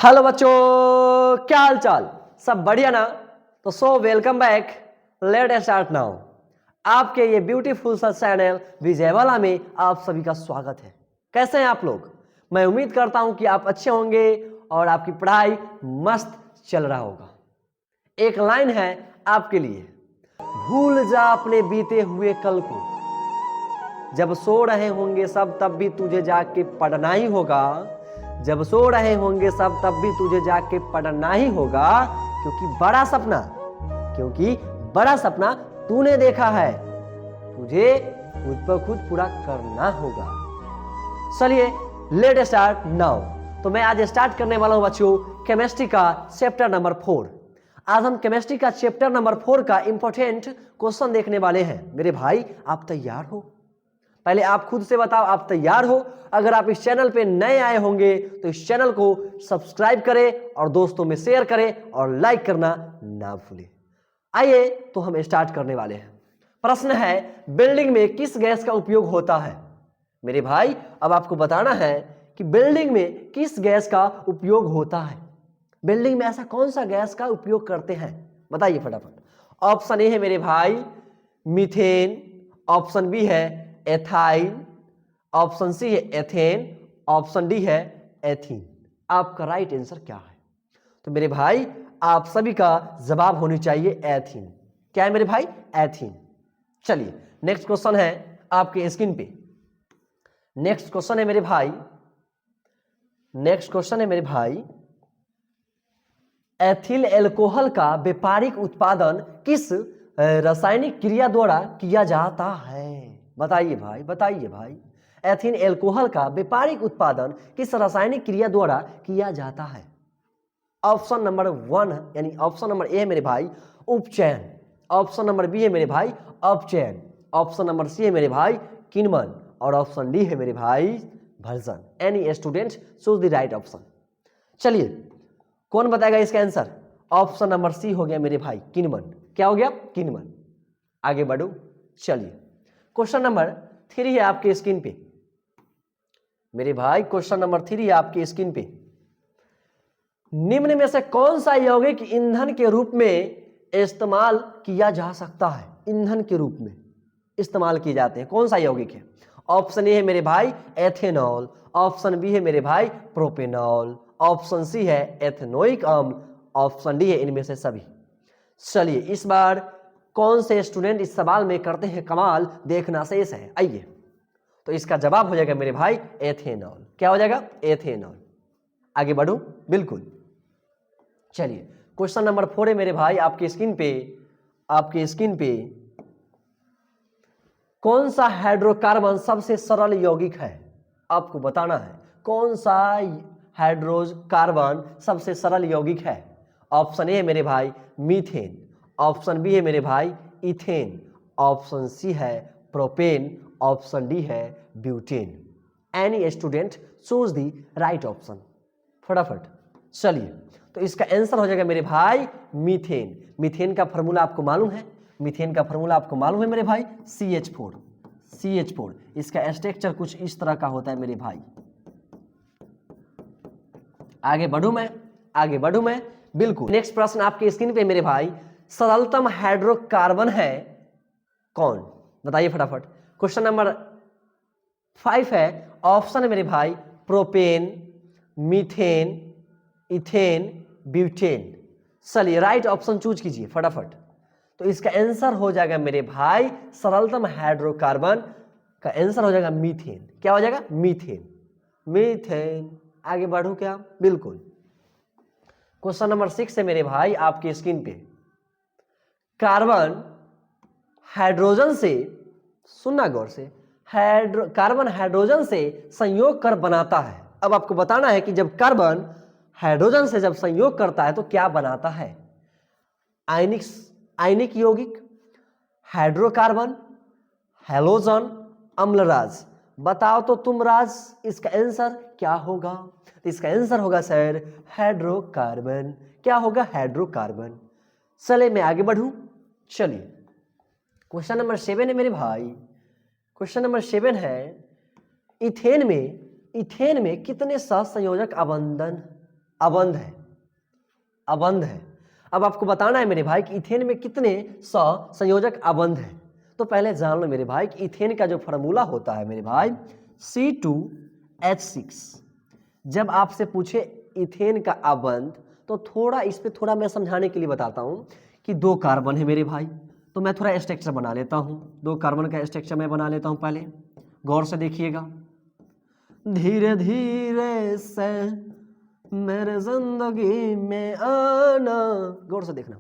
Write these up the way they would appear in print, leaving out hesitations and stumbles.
Hello बच्चों, क्या हाल चाल? सब बढ़िया ना? तो welcome back. Let start now. आपके ये ब्यूटीफुल सा चैनल विजयवाला में आप सभी का स्वागत है। कैसे हैं आप लोग? मैं उम्मीद करता हूं कि आप अच्छे होंगे और आपकी पढ़ाई मस्त चल रहा होगा। एक लाइन है आपके लिए, भूल जा अपने बीते हुए कल को, जब सो रहे होंगे सब तब भी तुझे जाग के पढ़ना ही होगा। जब सो रहे होंगे सब तब भी तुझे जाग के पढ़ना ही होगा, क्योंकि बड़ा सपना तूने देखा है, तुझे खुद पर खुद पूरा करना होगा। चलिए लेट स्टार्ट नाउ। तो मैं आज स्टार्ट करने वाला हूं बच्चों केमिस्ट्री का चैप्टर नंबर 4। आज हम केमिस्ट्री का चैप्टर नंबर 4 का इंपॉर्टेंट क्वेश्चन देखने वाले हैं। मेरे भाई आप तैयार हो? पहले आप खुद से बताओ, आप तैयार हो? अगर आप इस चैनल पे नए आए होंगे तो इस चैनल को सब्सक्राइब करें और दोस्तों में शेयर करें और लाइक करना ना भूलें। आइए तो हम स्टार्ट करने वाले हैं। प्रश्न है, बिल्डिंग में किस गैस का उपयोग होता है? मेरे भाई अब आपको बताना है कि बिल्डिंग में किस गैस का उपयोग होता है। बिल्डिंग में ऐसा कौन सा गैस का उपयोग करते हैं, बताइए फटाफट। ऑप्शन ए है मेरे भाई मीथेन, ऑप्शन बी है एथाइल, ऑप्शन सी है एथेन, ऑप्शन डी है एथीन। आपका राइट आंसर क्या है? तो मेरे भाई आप सभी का जवाब होनी चाहिए एथीन। क्या है मेरे भाई? एथीन। चलिए नेक्स्ट क्वेश्चन है आपके स्क्रीन पे। नेक्स्ट क्वेश्चन है मेरे भाई, एथिल एल्कोहल का व्यापारिक उत्पादन किस रासायनिक क्रिया द्वारा किया जाता है? बताइए भाई। एथिल एल्कोहल का व्यापारिक उत्पादन किस रासायनिक क्रिया द्वारा किया जाता है? ऑप्शन नंबर 1 यानी ऑप्शन नंबर ए है मेरे भाई उपचयन, ऑप्शन नंबर बी है मेरे भाई अपचयन, ऑप्शन नंबर सी है मेरे भाई किण्वन और ऑप्शन डी है मेरे भाई version. Any student choose the right option. चलिए कौन बताएगा इसका आंसर? ऑप्शन नंबर सी हो गया मेरे भाई किण्वन। क्या हो गया? किण्वन। आगे बढ़ो। चलिए क्वेश्चन नंबर 3 है आपके स्क्रीन पे। मेरे भाई क्वेश्चन नंबर 3 है आपके स्क्रीन पे। निम्न में से कौन सा यौगिक ईंधन के रूप में इस्तेमाल किया जा सकता है? ईंधन के रूप में इस्तेमाल किए जाते हैं कौन सा यौगिक है? ऑप्शन ए है मेरे भाई एथेनॉल, ऑप्शन बी है मेरे भाई प्रोपेनॉल, ऑप्शन सी है एथेनोइक अम्ल, ऑप्शन डी है इनमें से सभी। चलिए इस बार कौन से स्टूडेंट इस सवाल में करते हैं कमाल, देखना शेष है। आइए तो इसका जवाब हो जाएगा मेरे भाई एथेनॉल। क्या हो जाएगा? एथेनॉल। आगे बढ़ो। बिल्कुल। चलिए क्वेश्चन नंबर 4 है मेरे भाई आपकी स्क्रीन पे। कौन सा हाइड्रोकार्बन सबसे सरल यौगिक है? आपको बताना है कौन सा हाइड्रोकार्बन सबसे सरल यौगिक है। ऑप्शन ए है मेरे भाई मीथेन, ऑप्शन बी है मेरे भाई इथेन, ऑप्शन सी है प्रोपेन, ऑप्शन डी है butane. Any student choose the right option फटाफट। चलिए तो इसका आंसर हो जाएगा मेरे भाई मीथेन। मीथेन का फॉर्मूला आपको मालूम है? मीथेन का फॉर्मूला आपको मालूम है मेरे भाई? CH4। इसका स्ट्रक्चर कुछ इस तरह का होता है मेरे भाई। आगे बढ़ूं मैं बिल्कुल। नेक्स्ट प्रश्न आपके स्क्रीन पे मेरे भाई, सरलतम हाइड्रोकार्बन है कौन? बताइए फटाफट। क्वेश्चन नंबर 5 है, ऑप्शन है मेरे भाई प्रोपेन, मीथेन, इथेन, ब्यूटेन। चलिए राइट ऑप्शन चूज कीजिए फटाफट। तो इसका आंसर हो जाएगा मेरे भाई सरलतम हाइड्रोकार्बन का आंसर हो जाएगा मीथेन। क्या हो जाएगा? मीथेन। आगे बढ़ू क्या? बिल्कुल। क्वेश्चन नंबर 6 है मेरे भाई आपकी स्क्रीन पे। कार्बन हाइड्रोजन से, सुनना गौर से, कार्बन हाइड्रोजन से संयोग कर बनाता है। अब आपको बताना है कि जब कार्बन हाइड्रोजन से जब संयोग करता है तो क्या बनाता है? आयनिक यौगिक, हाइड्रोकार्बन, हैलोजन, अम्लराज। बताओ तो तुम राज, इसका आंसर क्या होगा? तो इसका आंसर होगा सर हाइड्रोकार्बन। क्या होगा? हाइड्रोकार्बन। चले मैं आगे बढ़ूं। चलिए क्वेश्चन नंबर 7 है मेरे भाई। क्वेश्चन नंबर 7 है, इथेन में कितने सहसंयोजक अबंधन? अबंध है, अबंध है। अब आपको बताना है मेरे भाई कि इथेन में कितने संयोजक अबंध है। तो पहले जान लो मेरे भाई कि इथेन का जो फार्मूला होता है मेरे भाई C2H6। जब आपसे पूछे इथेन का अबंध तो थोड़ा इस पे थोड़ा मैं समझाने के लिए बताता हूं कि 2 कार्बन है मेरे भाई, तो मैं थोड़ा स्ट्रक्चर बना लेता हूं। 2 कार्बन का स्ट्रक्चर मैं बना लेता हूं, पहले गौर से देखिएगा। धीरे धीरे से मेरे जिंदगी में आना, गौर से देखना।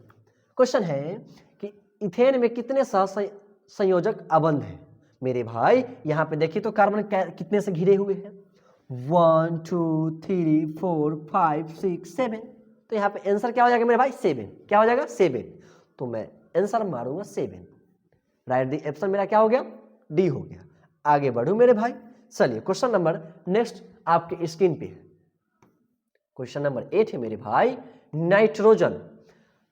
क्वेश्चन है कि इथेन में कितने संयोजक अबंध हैं मेरे भाई। यहां पे देखिए तो कार्बन कितने से घिरे हुए हैं, 1 2 3 4 5 6 7। तो यहाँ पे आंसर क्या हो जाएगा मेरे भाई 7। क्या हो जाएगा 7। तो मैं आंसर मारूंगा 7। राइट द ऑप्शन मेरा क्या हो गया, डी हो गया। आगे बढ़ू मेरे भाई। चलिए क्वेश्चन नंबर नेक्स्ट आपके स्क्रीन पे है। क्वेश्चन नंबर 8 है मेरे भाई, नाइट्रोजन।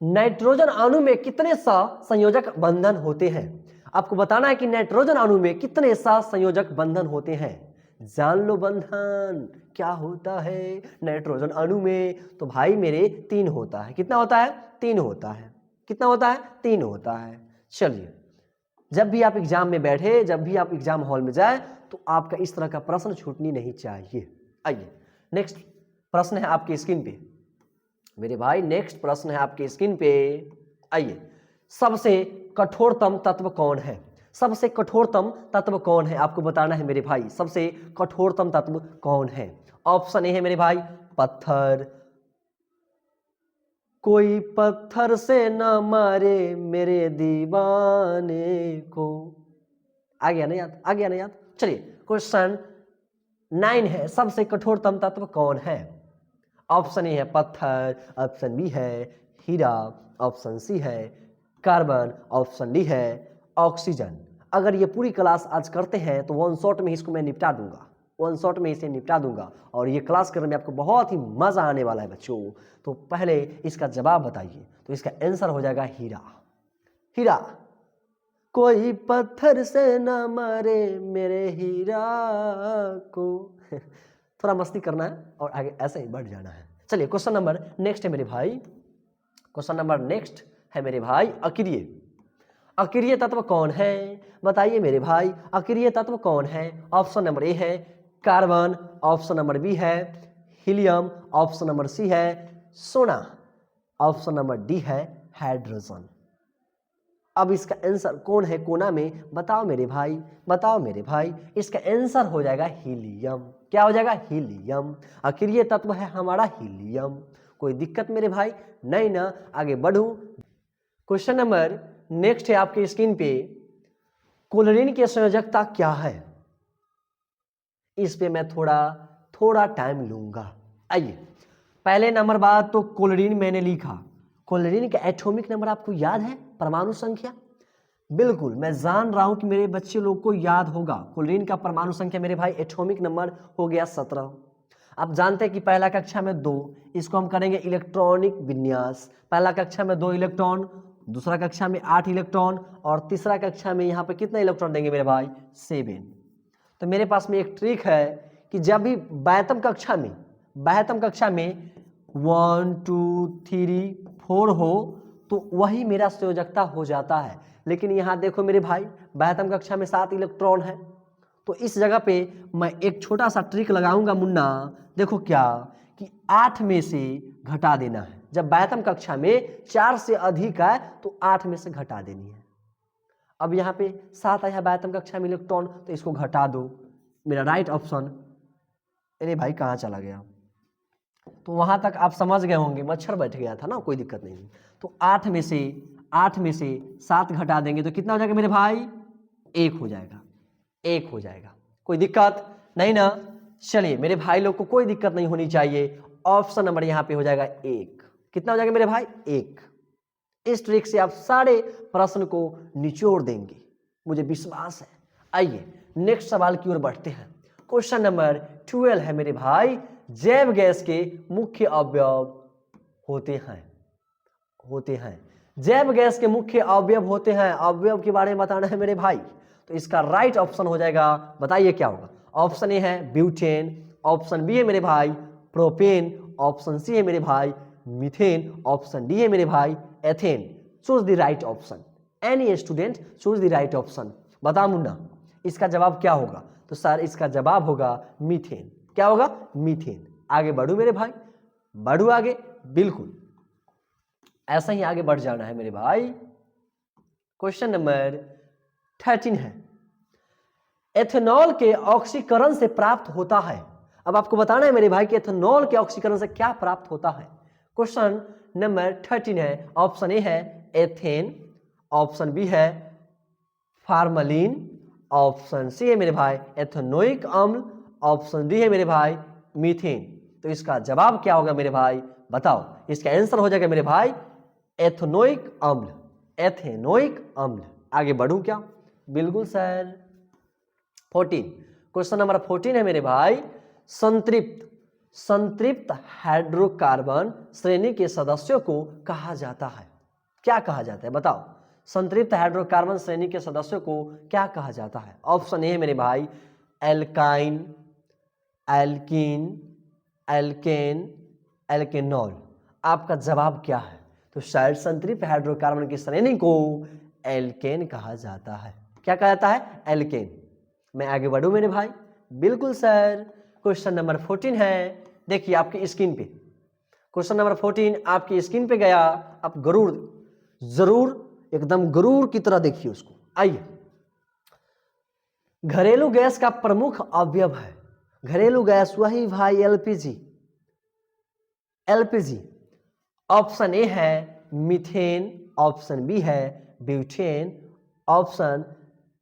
नाइट्रोजन अणु में कितने संयोजक बंधन होते हैं। आपको बताना है कि नाइट्रोजन अणु में कितने संयोजक बंधन होते हैं। जान लो बंधन क्या होता है नाइट्रोजन अणु में। तो भाई मेरे 3 होता है। कितना होता है, 3 होता है। कितना होता है, 3 होता है। चलिए जब भी आप एग्जाम में बैठे, जब भी आप एग्जाम हॉल में जाए तो आपका इस तरह का प्रश्न छूटनी नहीं चाहिए। आइए नेक्स्ट प्रश्न है आपकी स्क्रीन पे मेरे भाई, नेक्स्ट प्रश्न है आपकी स्क्रीन पे। आइए, सबसे कठोरतम तत्व कौन है। सबसे कठोरतम तत्व कौन है आपको बताना है मेरे भाई। सबसे कठोरतम तत्व कौन है। ऑप्शन ए है मेरे भाई पत्थर। कोई पत्थर से न मारे मेरे दीवाने को। आ गया ना याद, आ गया ना याद। चलिए क्वेश्चन 9 है, सबसे कठोरतम तत्व कौन है। ऑप्शन ए है पत्थर, ऑप्शन बी है हीरा, ऑप्शन सी है कार्बन, ऑप्शन डी है ऑक्सीजन। अगर ये पूरी क्लास आज करते हैं तो 1 शॉट में इसको मैं निपटा दूंगा, 1 शॉट में इसे निपटा दूंगा और ये क्लास करने में आपको बहुत ही मजा आने वाला है बच्चों। तो पहले इसका जवाब बताइए। तो इसका आंसर हो जाएगा हीरा। हीरा। कोई पत्थर से न मारे मेरे हीरा को। थोड़ा मस्ती करना है और आगे ऐसे ही बढ़ जाना है। चलिए क्वेश्चन नंबर नेक्स्ट है मेरे भाई। क्वेश्चन नंबर नेक्स्ट है मेरे भाई, अक्रिय। अक्रिय तत्व कौन है बताइए मेरे भाई। अक्रिय तत्व कौन है। ऑप्शन नंबर ए है कार्बन, ऑप्शन नंबर बी है हीलियम, ऑप्शन नंबर सी है सोना, ऑप्शन नंबर डी है हाइड्रोजन। अब इसका आंसर कौन है कोना में, बताओ मेरे भाई, बताओ मेरे भाई। इसका आंसर हो जाएगा हीलियम। क्या हो जाएगा, हीलियम। अक्रिय तत्व है हमारा हीलियम। कोई दिक्कत मेरे भाई नहीं ना। आगे बढ़ू। क्वेश्चन नंबर नेक्स्ट है आपके स्क्रीन पे, क्लोरीन की संयोजकता क्या है। इस पे मैं थोड़ा टाइम लूंगा। आइए पहले नंबर बात तो क्लोरीन मैंने लिखा। क्लोरीन का एटॉमिक नंबर आपको याद है, परमाणु संख्या। बिल्कुल मैं जान रहा हूं कि मेरे बच्चे लोग को याद होगा। क्लोरीन का परमाणु संख्या मेरे भाई एटॉमिक नंबर हो गया 17। आप जानते हैं कि पहला कक्षा में 2, इसको हम करेंगे इलेक्ट्रॉनिक विन्यास। पहला कक्षा में 2 इलेक्ट्रॉन, दूसरा कक्षा में 8 इलेक्ट्रॉन और तीसरा कक्षा में यहाँ पे कितना इलेक्ट्रॉन देंगे मेरे भाई 7। तो मेरे पास में एक ट्रिक है कि जब भी बाह्यतम कक्षा में 1 2 3 4 हो तो वही मेरा संयोजकता हो जाता है। लेकिन यहाँ देखो मेरे भाई बाह्यतम कक्षा में 7 इलेक्ट्रॉन है, तो इस जगह पे मैं एक छोटा सा ट्रिक लगाऊंगा मुन्ना। देखो क्या कि 8 में से घटा देना है। जब बाह्यतम कक्षा में 4 से अधिक है तो 8 में से घटा देनी है। अब यहाँ पे 7 आया बाह्यतम कक्षा में इलेक्ट्रॉन, तो इसको घटा दो। मेरा राइट ऑप्शन, अरे भाई कहाँ चला गया। तो वहां तक आप समझ गए होंगे, मच्छर बैठ गया था ना, कोई दिक्कत नहीं। तो 8 में से 7 घटा देंगे तो कितना हो जाएगा मेरे भाई 1 हो जाएगा, 1 हो जाएगा। कोई दिक्कत नहीं ना। चलिए मेरे भाई लोग को कोई दिक्कत नहीं होनी चाहिए। ऑप्शन नंबर यहाँ पे हो जाएगा 1। कितना हो जाएगा मेरे भाई 1। इस ट्रिक से आप सारे प्रश्न को निचोड़ देंगे, मुझे विश्वास है। आइए नेक्स्ट सवाल की ओर बढ़ते हैं। क्वेश्चन नंबर 12 है मेरे भाई, जैव गैस के मुख्य अवयव होते हैं। जैव गैस के मुख्य अवयव होते हैं, अवयव के बारे में बताना है मेरे भाई। तो इसका राइट ऑप्शन हो जाएगा, बताइए क्या होगा। ऑप्शन ए है ब्यूटेन, ऑप्शन बी है मेरे भाई प्रोपेन, ऑप्शन सी है मेरे भाई मीथेन, ऑप्शन डी है मेरे भाई ethane. Choose the right option, any student choose the right option. बता मुन्ना इसका जवाब क्या होगा? तो सर इसका जवाब होगा मीथेन। क्या होगा? मीथेन। आगे बढ़ू मेरे भाई, बढ़ू आगे, बिल्कुल ऐसा ही आगे बढ़ जाना है मेरे भाई। क्वेश्चन नंबर 13 है, एथेनॉल के ऑक्सीकरण से प्राप्त होता है। अब आपको बताना है मेरे भाई कि एथेनॉल के ऑक्सीकरण से क्या प्राप्त होता है। क्वेश्चन नंबर 13 है, ऑप्शन ए है एथेन, ऑप्शन बी है फार्मलिन, ऑप्शन सी है मेरे भाई एथेनोइक अम्ल, ऑप्शन डी है मेरे भाई मीथेन। तो इसका जवाब क्या होगा मेरे भाई? बताओ। इसका आंसर हो जाएगा मेरे भाई एथेनोइक अम्ल, एथेनोइक अम्ल। आगे बढ़ूं क्या? बिल्कुल सर। 14, क्वेश्चन नंबर 14 है मेरे भाई, संतृप्त संतृप्त हाइड्रोकार्बन श्रेणी के सदस्यों को कहा जाता है। क्या कहा जाता है बताओ? संतृप्त हाइड्रोकार्बन श्रेणी के सदस्यों को क्या कहा जाता है? ऑप्शन ए है मेरे भाई एल्काइन, एल्कीन, एल्केन, एल्केनॉल। आपका जवाब क्या है? तो शायद संतृप्त हाइड्रोकार्बन की श्रेणी को एल्केन कहा जाता है। क्या कहा जाता है? एल्केन। मैं आगे बढ़ूं मेरे भाई, बिल्कुल सर। क्वेश्चन नंबर 14 है, देखिए आपकी स्क्रीन पे क्वेश्चन नंबर 14 आपकी स्क्रीन पे गया। आप जरूर एकदम गरूर की तरह देखिए उसको। आइए, घरेलू गैस का प्रमुख अवयव है। घरेलू गैस वही भाई एलपीजी, एलपीजी। ऑप्शन ए है मीथेन, ऑप्शन बी है ब्यूटेन, ऑप्शन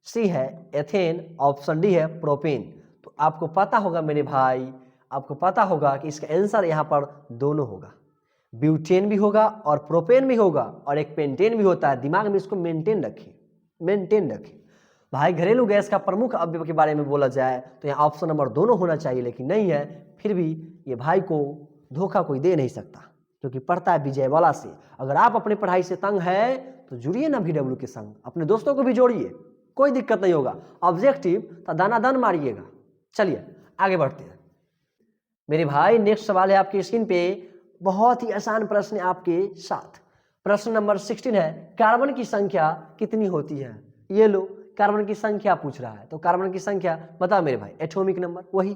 सी है एथेन, ऑप्शन डी है प्रोपेन। तो आपको पता होगा मेरे भाई, आपको पता होगा कि इसका आंसर यहाँ पर दोनों होगा, ब्यूटेन भी होगा और प्रोपेन भी होगा और एक पेंटेन भी होता है। दिमाग में इसको मेंटेन रखिए, मेंटेन रखिए भाई। घरेलू गैस का प्रमुख अवयव के बारे में बोला जाए तो यहाँ ऑप्शन नंबर दोनों होना चाहिए, लेकिन नहीं है। फिर भी ये भाई को धोखा कोई दे नहीं सकता, क्योंकि पढ़ता है विजय वाला से। अगर आप अपनी पढ़ाई से तंग है तो जुड़िए ना VW के संग, अपने दोस्तों को भी जोड़िए, कोई दिक्कत नहीं होगा। ऑब्जेक्टिव तो दानादान मारिएगा। चलिए आगे बढ़ते हैं मेरे भाई। नेक्स्ट सवाल है आपकी स्क्रीन पे, बहुत ही आसान प्रश्न है आपके साथ। प्रश्न नंबर 16 है, कार्बन की संख्या कितनी होती है? ये लो, कार्बन की संख्या पूछ रहा है, तो कार्बन की संख्या बता मेरे भाई, एटॉमिक नंबर वही।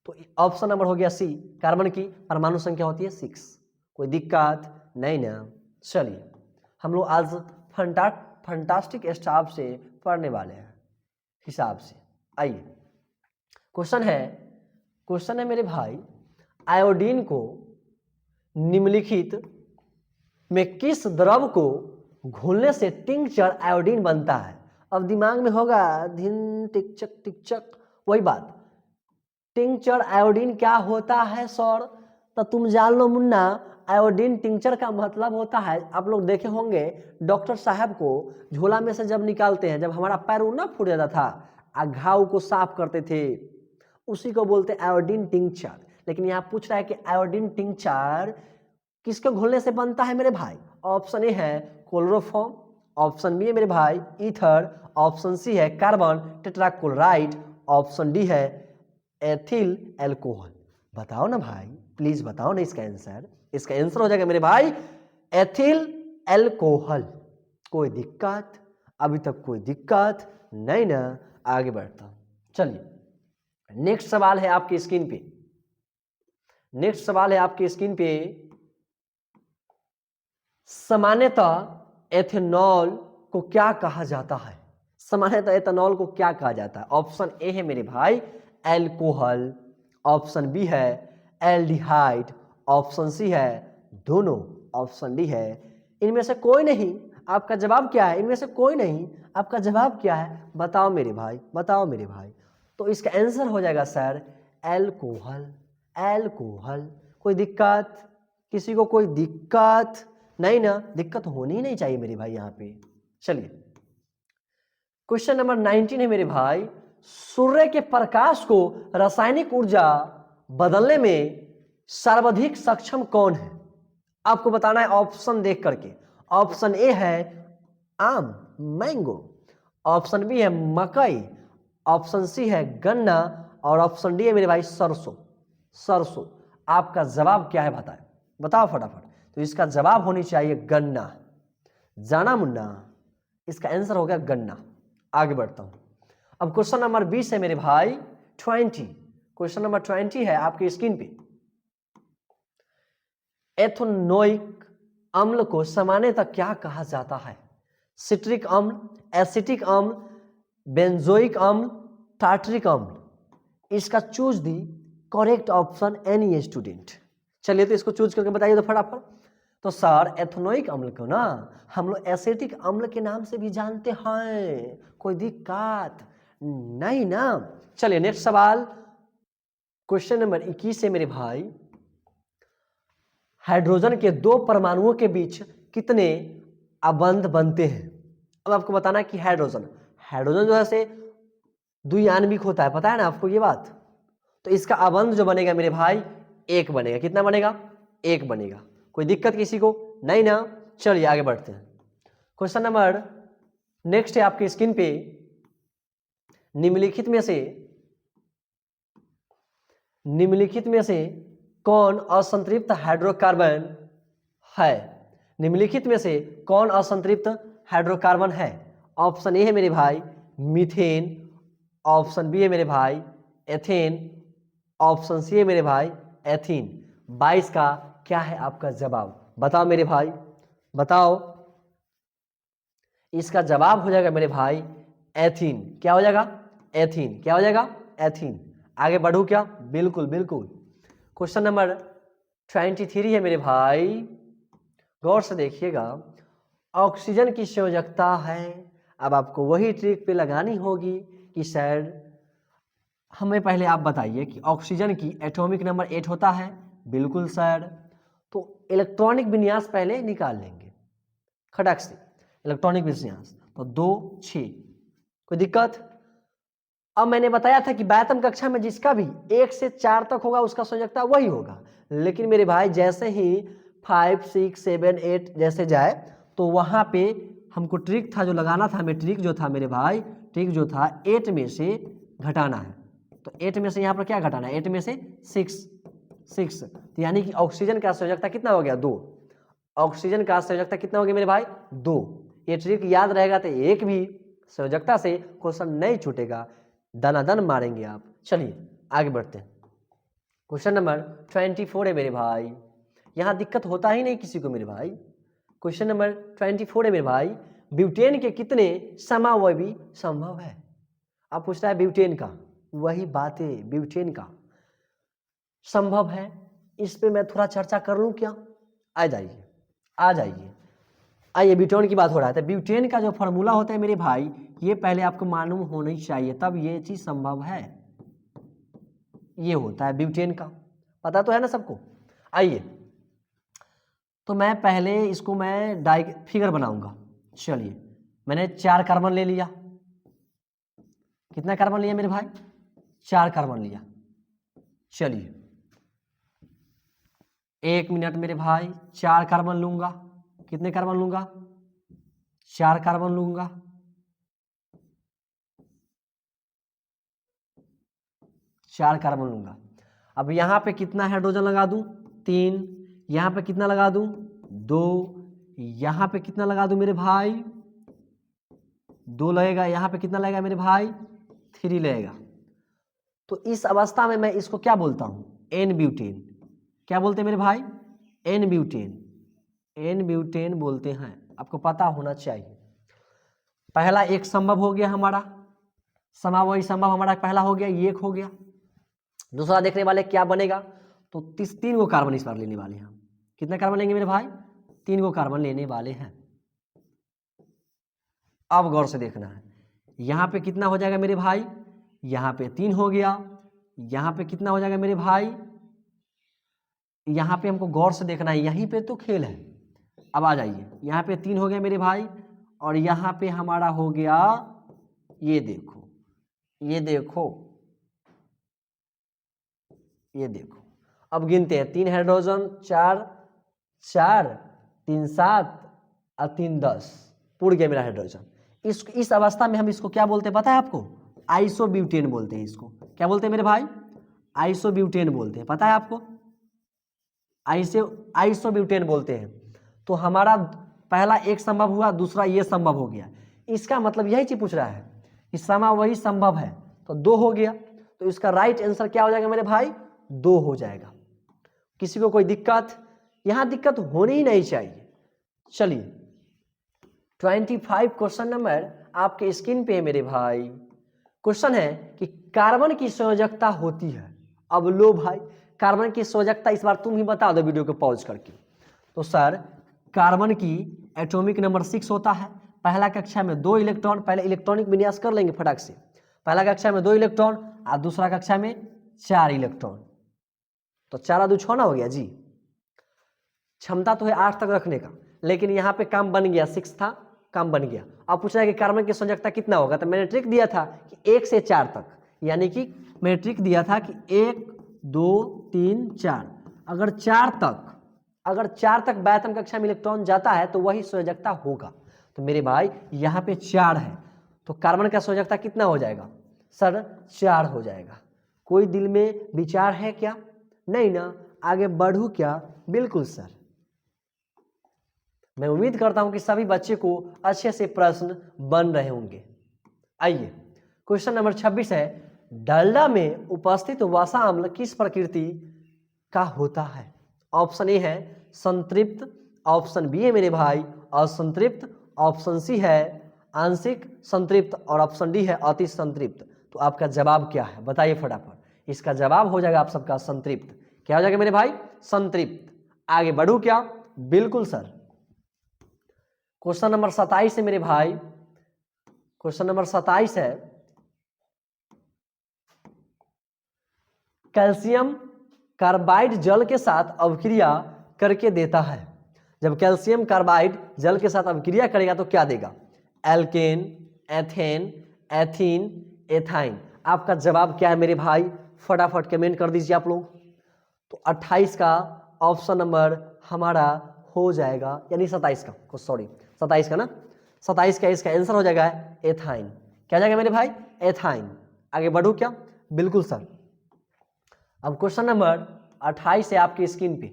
तो ऑप्शन नंबर हो गया सी, कार्बन की परमाणु संख्या होती है 6। कोई दिक्कत नहीं ना? चलिए हम लोग आज फंटास्टिक स्टाफ से पढ़ने वाले हैं हिसाब से। आइए, क्वेश्चन है मेरे भाई, आयोडीन को निम्नलिखित में किस द्रव को घोलने से टिंचर आयोडीन बनता है? अब दिमाग में होगा धिन टिकचक टिकचक, वही बात, टिंचर आयोडीन क्या होता है सर? तो तुम जान लो मुन्ना, आयोडीन टिंचर का मतलब होता है, आप लोग देखे होंगे डॉक्टर साहब को झोला में से जब निकालते हैं, जब हमारा पैर ना फूट जाता था, घाव को साफ करते थे, उसी को बोलते हैं आयोडीन टिंचर। लेकिन यहाँ पूछ रहा है कि आयोडीन टिंचर किसके घोलने से बनता है मेरे भाई? ऑप्शन ए है क्लोरोफॉर्म, ऑप्शन बी है मेरे भाई ईथर, ऑप्शन सी है कार्बन टेट्राक्लोराइड, ऑप्शन डी है एथिल एल्कोहल। बताओ ना भाई, प्लीज बताओ ना इसका आंसर। इसका आंसर हो जाएगा मेरे भाई एथिल एल्कोहल। कोई दिक्कत? अभी तक कोई दिक्कत नहीं ना? आगे बढ़ता हूं। चलिए नेक्स्ट सवाल है आपकी स्क्रीन पे, नेक्स्ट सवाल है आपकी स्क्रीन पे, सामान्यतः एथेनॉल को क्या कहा जाता है? सामान्यतः एथेनॉल को क्या कहा जाता है? ऑप्शन ए है मेरे भाई एल्कोहल, ऑप्शन बी है एल्डिहाइड, ऑप्शन सी है दोनों, ऑप्शन डी है इनमें से कोई नहीं। आपका जवाब क्या है? इनमें से कोई नहीं। आपका जवाब क्या है? बताओ मेरे भाई, बताओ मेरे भाई। तो इसका आंसर हो जाएगा सर एल्कोहल, एल्कोहल। कोई दिक्कत? किसी को कोई दिक्कत नहीं ना? दिक्कत होनी ही नहीं चाहिए मेरे भाई यहाँ पे। चलिए क्वेश्चन नंबर 19 है मेरे भाई, सूर्य के प्रकाश को रासायनिक ऊर्जा बदलने में सर्वाधिक सक्षम कौन है? आपको बताना है ऑप्शन देख करके। ऑप्शन ए है आम, मैंगो, ऑप्शन बी है मकई, ऑप्शन सी है गन्ना और ऑप्शन डी है मेरे भाई सरसों, सरसों। आपका जवाब क्या है बताएं, बताओ फटाफट। तो इसका जवाब होनी चाहिए गन्ना। जाना मुन्ना, इसका आंसर हो गया गन्ना। आगे बढ़ता हूं। अब क्वेश्चन नंबर 20 है मेरे भाई 20। क्वेश्चन नंबर 20 है आपकी स्क्रीन पे। एथेनोइक अम्ल को सामान्यतः क्या कहा जाता है? सिट्रिक अम्ल, एसिटिक अम्ल, बेंजोइक अम्ल, टार्टरिक अम्ल। इसका choose the correct option any student. चलिए तो इसको चूज करके बताइए तो फटाफट। तो सर एथेनोइक अम्ल को ना हम लोग एसिटिक अम्ल के नाम से भी जानते हैं, कोई दिक्कत नहीं ना। चलिए नेक्स्ट सवाल क्वेश्चन नंबर 21 है मेरे भाई। हाइड्रोजन के दो परमाणुओं के बीच कितने अबंध बनते हैं? अब आपको बताना है कि हाइड्रोजन हाइड्रोजन जो है से द्विआण्विक होता है, पता है ना आपको ये बात। तो इसका अबंध जो बनेगा मेरे भाई एक बनेगा। कितना बनेगा? एक बनेगा। कोई दिक्कत किसी को नहीं ना। चलिए आगे बढ़ते हैं। क्वेश्चन नंबर नेक्स्ट है आपकी स्क्रीन पे। निम्नलिखित में से कौन असंतृप्त हाइड्रोकार्बन है? निम्नलिखित में से कौन असंतृप्त हाइड्रोकार्बन है? ऑप्शन ए है मेरे भाई मीथेन, ऑप्शन बी है मेरे भाई एथेन, ऑप्शन सी है मेरे भाई एथीन। 22 का क्या है आपका जवाब? बताओ मेरे भाई, बताओ। इसका जवाब हो जाएगा मेरे भाई एथीन। क्या हो जाएगा? एथीन। क्या हो जाएगा? एथीन। आगे बढ़ू क्या? बिल्कुल बिल्कुल। क्वेश्चन नंबर 23 है मेरे भाई, गौर से देखिएगा। ऑक्सीजन की संयोजकता है। अब आपको वही ट्रिक पे लगानी होगी कि सर हमें पहले आप बताइए कि ऑक्सीजन की एटॉमिक नंबर 8 होता है। बिल्कुल सर। तो इलेक्ट्रॉनिक विन्यास पहले निकाल लेंगे खटक से। इलेक्ट्रॉनिक विन्यास तो 2 6। कोई दिक्कत? अब मैंने बताया था कि 12वीं कक्षा में जिसका भी 1 से 4 तक होगा उसका संयोजकता वही होगा। लेकिन मेरे भाई जैसे ही 5 6 7 8 जैसे जाए तो वहां पे हमको ट्रिक था जो लगाना था। हमें ट्रिक जो था मेरे भाई, ट्रिक जो था 8 में से घटाना है। तो 8 में से यहाँ पर क्या घटाना है? 8 में से 6। तो यानी कि ऑक्सीजन का संयोजकता कितना हो गया? 2। ऑक्सीजन का संयोजकता कितना हो गया मेरे भाई? 2। ये ट्रिक याद रहेगा तो एक भी संयोजकता से क्वेश्चन नहीं छूटेगा, दनादन मारेंगे आप। चलिए आगे बढ़ते हैं। क्वेश्चन नंबर 24 है मेरे भाई। यहाँ दिक्कत होता ही नहीं किसी को मेरे भाई। क्वेश्चन नंबर 24 है मेरे भाई। ब्यूटेन के कितने समावयवी संभव है? अब पूछता है ब्यूटेन का, वही बातें ब्यूटेन का संभव है। इस पे मैं थोड़ा चर्चा कर लूं क्या? आ जाइए आ जाइए। आइए ब्यूटेन की बात हो रहा है तो ब्यूटेन का जो फॉर्मूला होता है मेरे भाई ये पहले आपको मालूम होना ही चाहिए, तब ये चीज संभव है। ये होता है ब्यूटेन का, पता तो है ना सबको। आइए तो मैं पहले इसको मैं फिगर बनाऊंगा। चलिए मैंने 4 कार्बन ले लिया। कितना कार्बन लिया मेरे भाई? 4 कार्बन लिया। चलिए 1 मिनट मेरे भाई। 4 कार्बन लूंगा। कितने कार्बन लूंगा? 4 कार्बन लूंगा। चार कार्बन लूंगा। अब यहां पे कितना हाइड्रोजन लगा दूं? 3। यहां पे कितना लगा दूं? 2। यहां पे कितना लगा दूं मेरे भाई? 2 लगेगा। यहां पे कितना लगेगा मेरे भाई? 3 लगेगा। तो इस अवस्था में मैं इसको क्या बोलता हूं? N butane. क्या बोलते हैं मेरे भाई? N butane. एन ब्यूटेन बोलते हैं, आपको पता होना चाहिए। पहला एक संभव हो गया हमारा, समावयवी संभव हमारा पहला हो गया, ये एक हो गया। दूसरा देखने वाले क्या बनेगा? तो 3 गो कार्बन इस बार लेने वाले हैं। कितना कार्बन लेंगे मेरे भाई? 3 गो कार्बन लेने वाले हैं। अब गौर से देखना है, यहां पे कितना हो जाएगा मेरे भाई? यहां पे 3 हो गया। यहां पे कितना हो जाएगा मेरे भाई? यहां पे हमको गौर से देखना है, यहीं पे तो खेल है। अब आ जाइए, यहां पे 3 हो गया मेरे भाई और यहां पे हमारा हो गया, ये देखो ये देखो ये देखो। अब गिनते हैं, 3 हाइड्रोजन, 4 4 3 7 और 3 10, पूर्ण गया मेरा हाइड्रोजन। इस अवस्था में हम इसको क्या बोलते हैं पता है आपको? आइसोब्यूटेन बोलते हैं इसको। क्या बोलते हैं मेरे भाई? आइसोब्यूटेन बोलते हैं, पता है आपको? आइसोब्यूटेन बोलते हैं। तो हमारा पहला एक संभव हुआ, दूसरा ये संभव हो गया। इसका मतलब यही चीज पूछ रहा है कि समा वही संभव है, तो 2 हो गया। तो इसका राइट आंसर क्या हो जाएगा मेरे भाई? 2 हो जाएगा। किसी को कोई दिक्कत? यहां दिक्कत होनी ही नहीं चाहिए। चलिए 25 क्वेश्चन नंबर आपके स्क्रीन पे है मेरे भाई। क्वेश्चन है कि कार्बन की संयोजकता होती है। अब लो भाई, कार्बन की संयोजकता इस बार तुम ही बता दो वीडियो को पॉज करके। तो सर कार्बन की एटॉमिक नंबर 6 होता है। पहला कक्षा में 2 इलेक्ट्रॉन, पहले इलेक्ट्रॉनिक विन्यास कर लेंगे फटाक से। पहला कक्षा में 2 इलेक्ट्रॉन और दूसरा कक्षा में 4 इलेक्ट्रॉन। तो 4 और 2 6 ना हो गया जी। क्षमता तो है 8 तक रखने का, लेकिन यहाँ पे काम बन गया, 6 था, काम बन गया। अब पूछ रहा है कि कार्बन की संयोजकता कितना होगा, तो मैंने ट्रिक दिया था कि 1 से 4 तक, यानी कि मैंने ट्रिक दिया था कि 1 2 3 4, अगर 4 तक बाह्यतम कक्षा में इलेक्ट्रॉन जाता है तो वही संयोजकता होगा। तो मेरे भाई यहाँ पे 4 है, तो कार्बन का संयोजकता कितना हो जाएगा सर? 4 हो जाएगा। कोई दिल में विचार है क्या? नहीं ना? आगे बढ़ूं क्या? बिल्कुल सर। मैं उम्मीद करता हूं कि सभी बच्चे को अच्छे से प्रश्न बन रहे होंगे। आइए क्वेश्चन नंबर 26 है, डालडा में उपस्थित वसा अम्ल किस प्रकृति का होता है? ऑप्शन ए है संतृप्त, ऑप्शन बी है मेरे भाई असंतृप्त, ऑप्शन सी है आंशिक संतृप्त और ऑप्शन डी है अति संतृप्त। तो आपका जवाब क्या है बताइए फटाफट। इसका जवाब हो जाएगा आप सबका संतृप्त। क्या हो जाएगा मेरे भाई? संतृप्त। आगे बढ़ू क्या? बिल्कुल सर। क्वेश्चन नंबर 27 है मेरे भाई। क्वेश्चन नंबर 27 है, कैल्शियम कार्बाइड जल के साथ अभिक्रिया करके देता है। जब कैल्शियम कार्बाइड जल के साथ अभिक्रिया करेगा तो क्या देगा? Alkane, ethane, ethene, ethyne. आपका जवाब क्या है मेरे भाई? फटाफट कमेंट कर दीजिए आप लोग। तो 28 का ऑप्शन नंबर हमारा हो जाएगा, यानी 27 का, सॉरी 27 का ना, 27 का इसका आंसर हो जाएगा एथाइन। क्या जाएगा मेरे भाई? एथाइन। आगे बढ़ू क्या? बिल्कुल सर। अब क्वेश्चन नंबर 28 है आपकी स्क्रीन पे,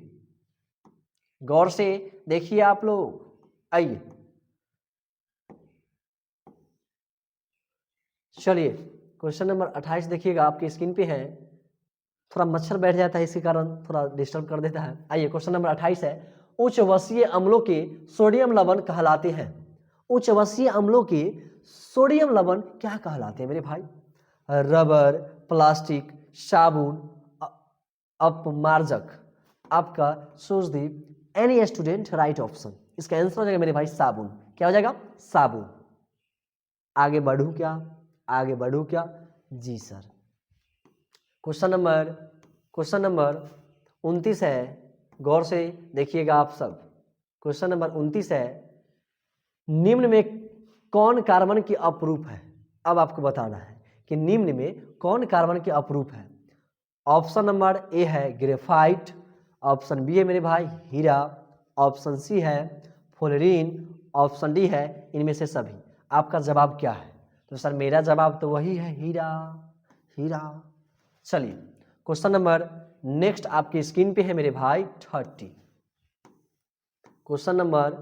गौर से देखिए आप लोग। आइए चलिए क्वेश्चन नंबर 28 देखिएगा, आपकी स्क्रीन पे है। थोड़ा मच्छर बैठ जाता है, इसके कारण थोड़ा डिस्टर्ब कर देता है। आइए क्वेश्चन नंबर 28 है, उच्च वसीय अम्लों के सोडियम लवण कहलाते हैं। उच्च वसीय अम्लों के सोडियम लवण क्या कहलाते हैं मेरे भाई? रबर, प्लास्टिक, साबुन, अपमार्जक। आपका सोच दी एनी स्टूडेंट राइट ऑप्शन। इसका आंसर हो जाएगा मेरे भाई साबुन। क्या हो जाएगा? साबुन। आगे बढ़ू क्या? आगे बढ़ू क्या? जी सर। क्वेश्चन नंबर 29 है, गौर से देखिएगा आप सब। क्वेश्चन नंबर 29 है, निम्न में कौन कार्बन की अपरूप है? अब आपको बताना है कि निम्न में कौन कार्बन की अपरूप है। ऑप्शन नंबर ए है ग्रेफाइट, ऑप्शन बी है मेरे भाई हीरा, ऑप्शन सी है फ्लोरीन, ऑप्शन डी है इनमें से सभी। आपका जवाब क्या है? तो सर मेरा जवाब तो वही है, हीरा। हीरा। चलिए क्वेश्चन नंबर नेक्स्ट आपकी स्क्रीन पे है मेरे भाई 30। क्वेश्चन नंबर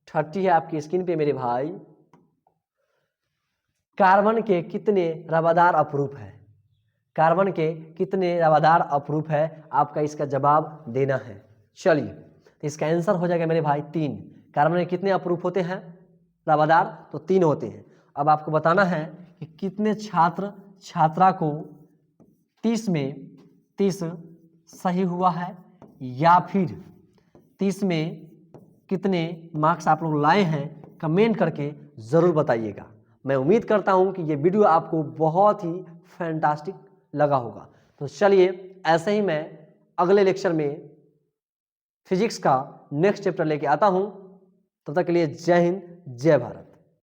30 है आपकी स्क्रीन पे मेरे भाई, कार्बन के कितने रवादार अपरूप है? कार्बन के कितने रवादार अपरूप है? आपका इसका जवाब देना है। चलिए तो इसका आंसर हो जाएगा मेरे भाई 3। कार्बन के कितने अपरूप होते हैं रवादार? तो 3 होते हैं। अब आपको बताना है कि कितने छात्र छात्रा को 30 में 30 सही हुआ है, या फिर 30 में कितने मार्क्स आप लोग लाए हैं, कमेंट करके ज़रूर बताइएगा। मैं उम्मीद करता हूं कि ये वीडियो आपको बहुत ही फैंटास्टिक लगा होगा। तो चलिए ऐसे ही मैं अगले लेक्चर में फिजिक्स का नेक्स्ट चैप्टर लेके आता हूं। तब तक के लिए जय हिंद, जय भारत।